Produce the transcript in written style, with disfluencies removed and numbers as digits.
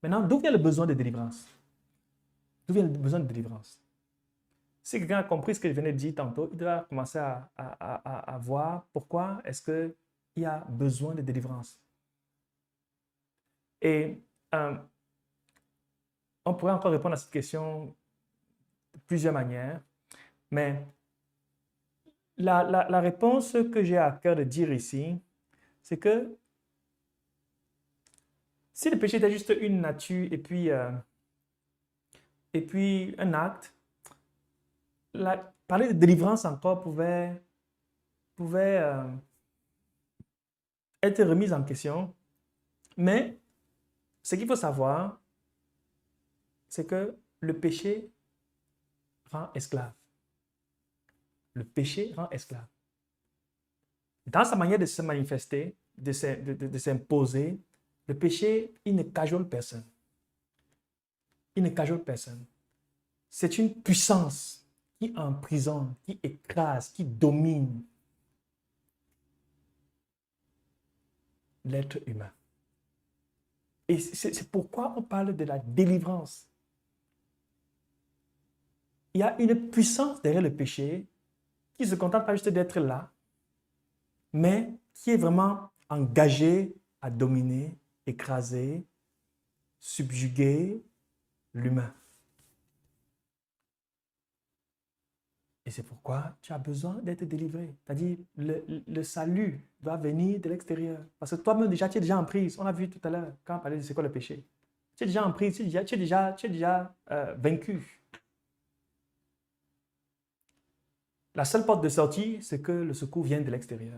Maintenant, d'où vient le besoin de délivrance? D'où vient le besoin de délivrance? Si quelqu'un a compris ce que je venais de dire tantôt, il doit commencer à voir pourquoi est-ce qu'il y a besoin de délivrance. Et on pourrait encore répondre à cette question de plusieurs manières, mais la réponse que j'ai à cœur de dire ici, c'est que si le péché était juste une nature et puis un acte, parler de délivrance encore pouvait être remise en question, mais ce qu'il faut savoir, c'est que le péché rend esclave. Le péché rend esclave. Dans sa manière de se manifester, de s'imposer, le péché, il ne cajole personne. Il ne cajole personne. C'est une puissance qui emprisonne, qui écrase, qui domine l'être humain. Et c'est pourquoi on parle de la délivrance. Il y a une puissance derrière le péché qui ne se contente pas juste d'être là, mais qui est vraiment engagée à dominer, écraser, subjuguer l'humain. Et c'est pourquoi tu as besoin d'être délivré. C'est-à-dire, le salut doit venir de l'extérieur. Parce que toi-même, déjà, tu es déjà en prise. On a vu tout à l'heure, quand on parlait de c'est quoi le péché. Tu es déjà en prise, tu es déjà vaincu. La seule porte de sortie, c'est que le secours vienne de l'extérieur.